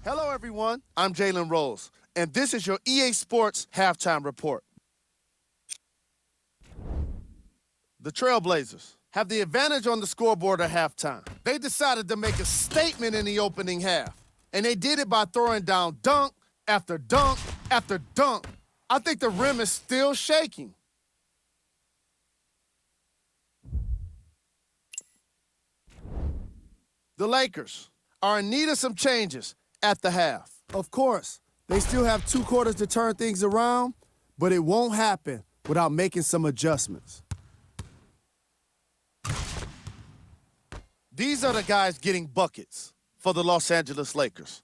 Hello, everyone. I'm Jalen Rose, and this is your EA Sports Halftime Report. The Trailblazers have the advantage on the scoreboard at halftime. They decided to make a statement in the opening half, and they did it by throwing down dunk after dunk after dunk. I think the rim is still shaking. The Lakers are in need of some changes at the half. Of course, they still have 2 quarters to turn things around, but it won't happen without making some adjustments. These are the guys getting buckets for the Los Angeles Lakers.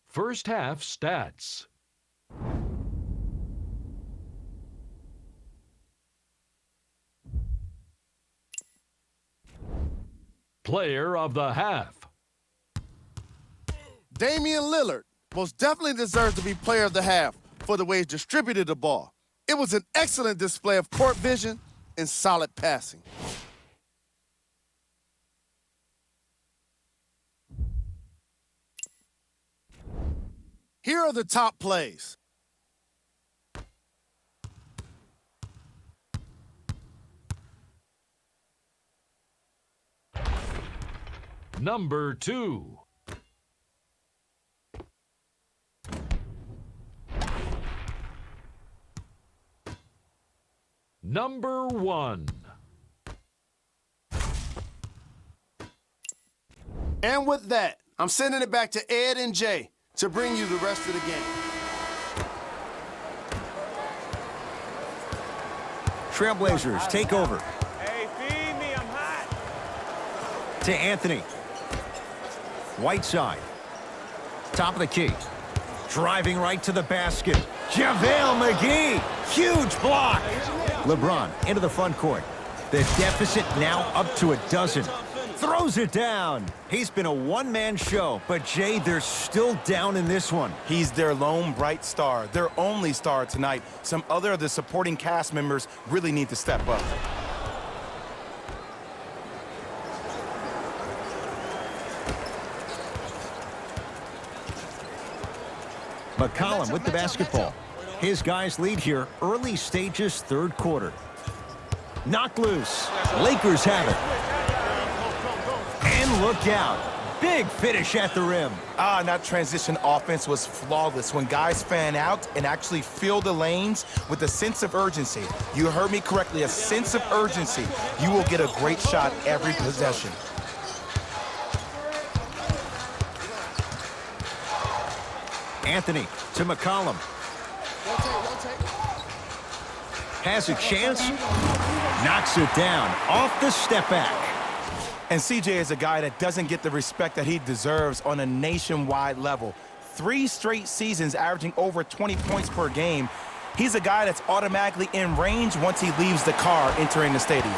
First half stats. Player of the half. Damien Lillard most definitely deserves to be player of the half for the way he distributed the ball. It was an excellent display of court vision and solid passing. Here are the top plays. Number 2. Number 1. And with that, I'm sending it back to Ed and Jay to bring you the rest of the game. Trailblazers take over. Hey, feed me, I'm hot. To Anthony. Whiteside. Top of the key. Driving right to the basket. JaVale McGee. Huge block. LeBron into the front court. The deficit now up to a dozen. Throws it down. He's been a one-man show, but Jay, they're still down in this one. He's their lone bright star, their only star tonight. Some other of the supporting cast members really need to step up. McCollum with the basketball. His guys lead here, early stages, third quarter. Knocked loose. Lakers have it. And look out. Big finish at the rim. And that transition offense was flawless when guys fan out and actually fill the lanes with a sense of urgency. You heard me correctly, a sense of urgency. You will get a great shot every possession. Anthony to McCollum. Has a chance. Knocks it down off the step back. And CJ is a guy that doesn't get the respect that he deserves on a nationwide level. 3 straight seasons averaging over 20 points per game. He's a guy that's automatically in range once he leaves the car entering the stadium.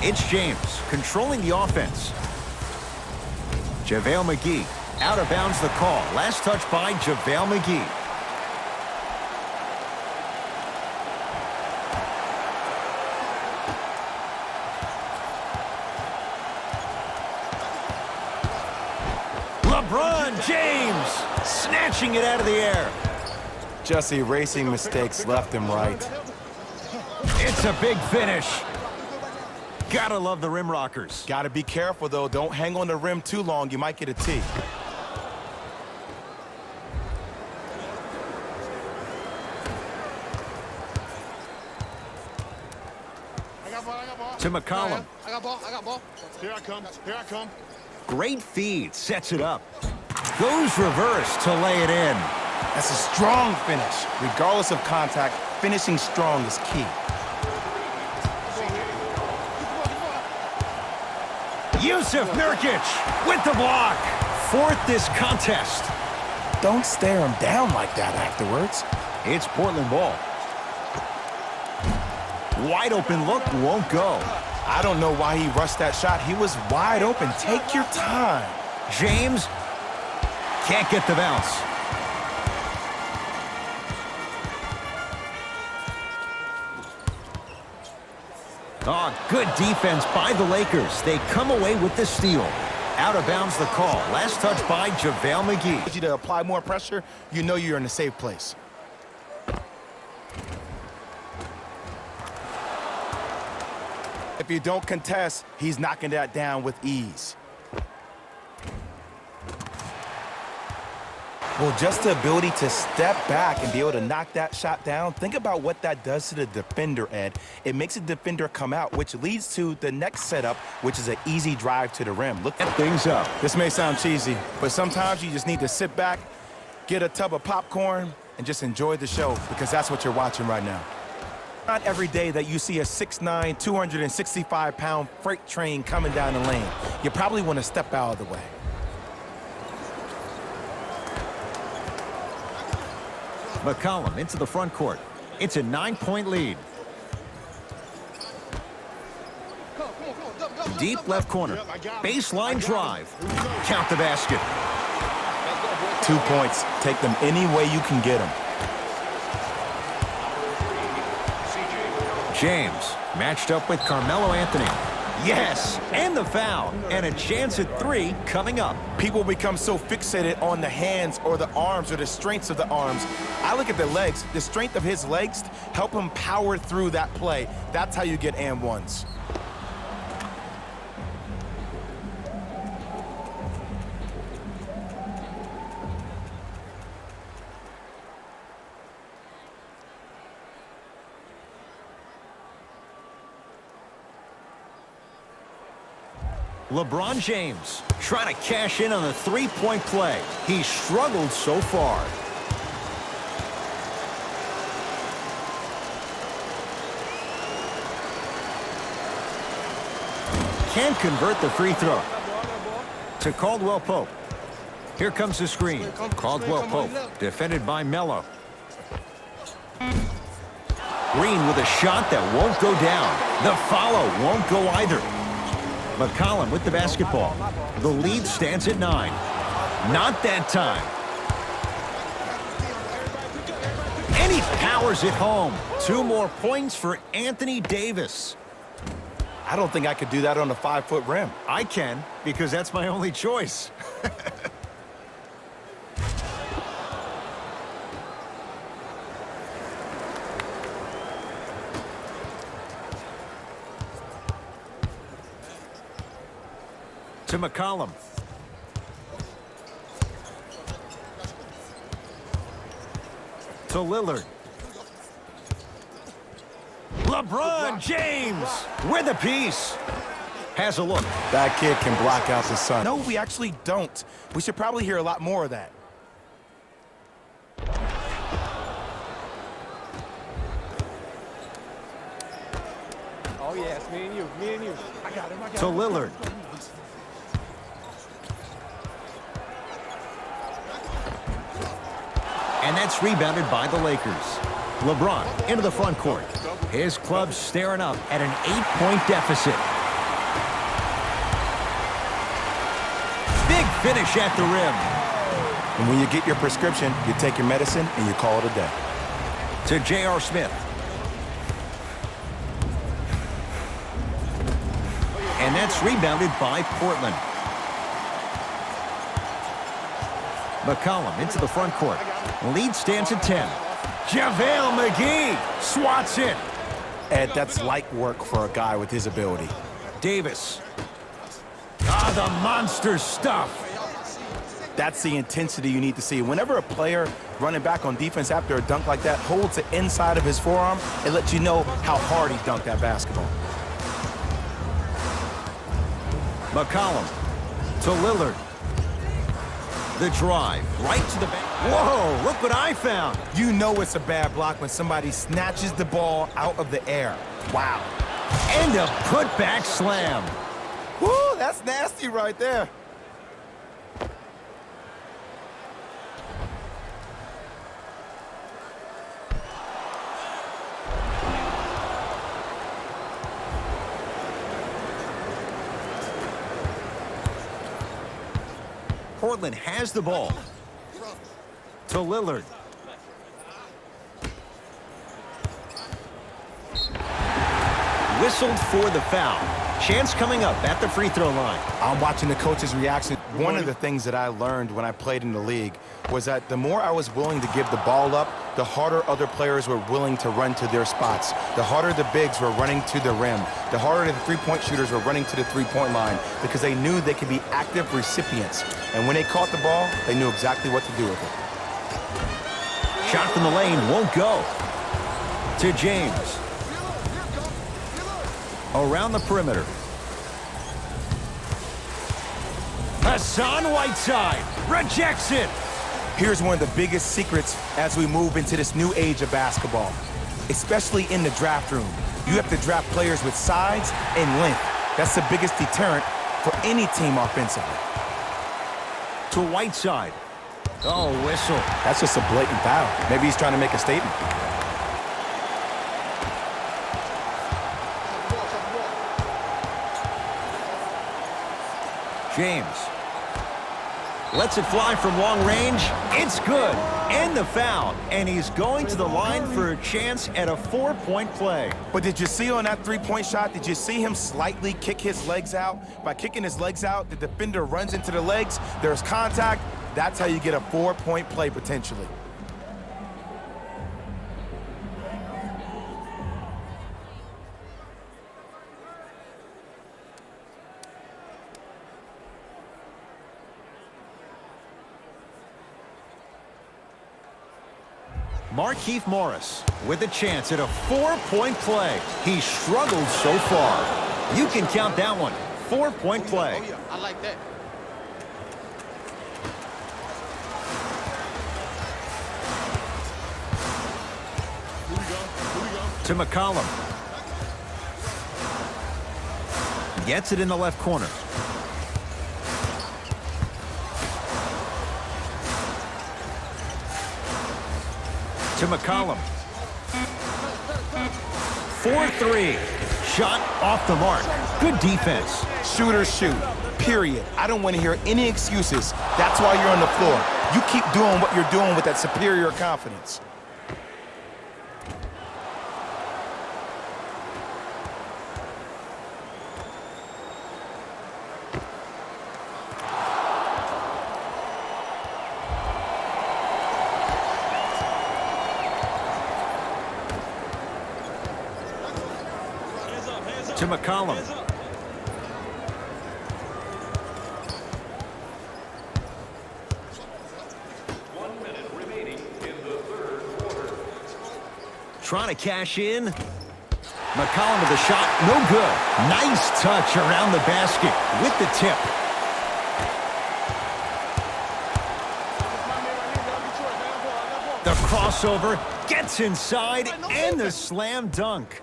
It's James controlling the offense. JaVale McGee out of bounds the call. Last touch by JaVale McGee. LeBron James snatching it out of the air. Just erasing mistakes left and right. It's a big finish. Gotta love the rim rockers. Gotta be careful, though. Don't hang on the rim too long. You might get a tee. To McCollum. I got ball. Here I come. Great feed, sets it up. Goes reverse to lay it in. That's a strong finish. Regardless of contact, finishing strong is key. Yusuf Nurkic with the block. Fourth this contest. Don't stare him down like that afterwards. It's Portland ball. Wide open look, won't go. I don't know why he rushed that shot. He was wide open. Take your time. James can't get the bounce. Oh, good defense by the Lakers. They come away with the steal. Out of bounds the call. Last touch by JaVale McGee. Need you to apply more pressure, you know you're in a safe place. If you don't contest, he's knocking that down with ease. Well, just the ability to step back and be able to knock that shot down, think about what that does to the defender, Ed. It makes the defender come out, which leads to the next setup, which is an easy drive to the rim. Look at Things up. this may sound cheesy, but sometimes you just need to sit back, get a tub of popcorn, and just enjoy the show, because that's what you're watching right now. Not every day that you see a 6'9", 265-pound freight train coming down the lane. You probably want to step out of the way. McCollum into the front court. It's a 9-point lead. Deep left corner. Baseline drive. Count the basket. 2 points. Take them any way you can get them. James matched up with Carmelo Anthony. Yes, and the foul. And a chance at 3 coming up. People become so fixated on the hands or the arms or the strengths of the arms. I look at the legs. The strength of his legs help him power through that play. That's how you get and ones. LeBron James trying to cash in on the 3-point play. He's struggled so far. Can't convert the free throw. To Caldwell Pope. Here comes the screen. Caldwell Pope defended by Melo. Green with a shot that won't go down. The follow won't go either. McCollum with the basketball. The lead stands at 9. Not that time. And he powers it home. 2 more points for Anthony Davis. I don't think I could do that on a 5-foot rim. I can, because that's my only choice. To McCollum. To Lillard. LeBron James with a piece. Has a look. That kid can block out the sun. No, we actually don't. We should probably hear a lot more of that. Oh, yeah, it's me and you. Me and you. I got him. To Lillard. And that's rebounded by the Lakers. LeBron into the front court. His club staring up at an 8-point deficit. Big finish at the rim. And when you get your prescription, you take your medicine and you call it a day. To J.R. Smith. And that's rebounded by Portland. McCollum into the front court. Lead stands at 10. JaVale McGee swats it. Ed, that's light work for a guy with his ability. Davis. Ah, the monster stuff. That's the intensity you need to see. Whenever a player running back on defense after a dunk like that holds the inside of his forearm, it lets you know how hard he dunked that basketball. McCollum to Lillard. The drive right to the back. Whoa, look what I found. You know it's a bad block when somebody snatches the ball out of the air. Wow. And a putback slam. Woo, that's nasty right there. Portland has the ball. To Lillard. whistled for the foul. Chance coming up at the free throw line. I'm watching the coach's reaction. One of the things that I learned when I played in the league was that the more I was willing to give the ball up, the harder other players were willing to run to their spots. The harder the bigs were running to the rim. The harder the three-point shooters were running to the three-point line because they knew they could be active recipients. And when they caught the ball, they knew exactly what to do with it. Shot from the lane won't go. To James. Around the perimeter. Hassan Whiteside rejects it. Here's one of the biggest secrets as we move into this new age of basketball, especially in the draft room. You have to draft players with size and length. That's the biggest deterrent for any team offensively. To Whiteside. Oh, whistle. That's just a blatant foul. Maybe he's trying to make a statement. James lets it fly from long range. It's good. And the foul. And he's going to the line for a chance at a 4-point play. But did you see on that three-point shot, did you see him slightly kick his legs out? By kicking his legs out, the defender runs into the legs. There's contact. That's how you get a 4-point play potentially. Markieff Morris with a chance at a 4-point play. He struggled so far. You can count that one. 4-point play. Oh, yeah. I like that. To McCollum. Gets it in the left corner. To McCollum. 4-3. Shot off the mark. Good defense. Shooters shoot, period. I don't want to hear any excuses. That's why you're on the floor. You keep doing what you're doing with that superior confidence. To McCollum. Trying to cash in. McCollum with the shot. No good. Nice touch around the basket with the tip. The crossover gets inside and the slam dunk.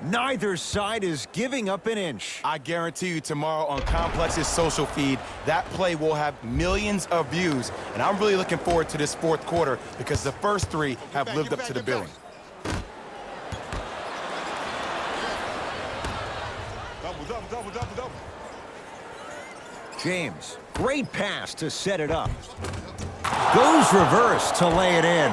Neither side is giving up an inch. I guarantee you tomorrow on Complex's social feed, that play will have millions of views. And I'm really looking forward to this fourth quarter because the first three have lived up to the billing. Double. James, great pass to set it up. Goes reverse to lay it in.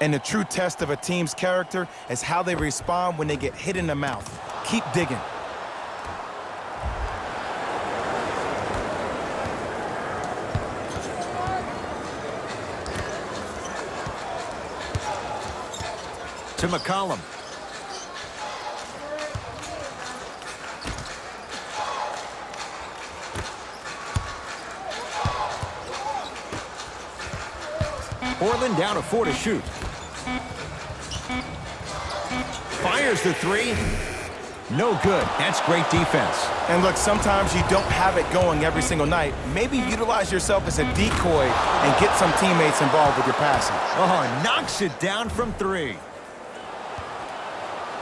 And the true test of a team's character is how they respond when they get hit in the mouth. Keep digging. To McCollum. Portland down to 4 to shoot. Fires the three. No good. That's great defense. And look, sometimes you don't have it going every single night. Maybe utilize yourself as a decoy and get some teammates involved with your passing. Oh, knocks it down from 3.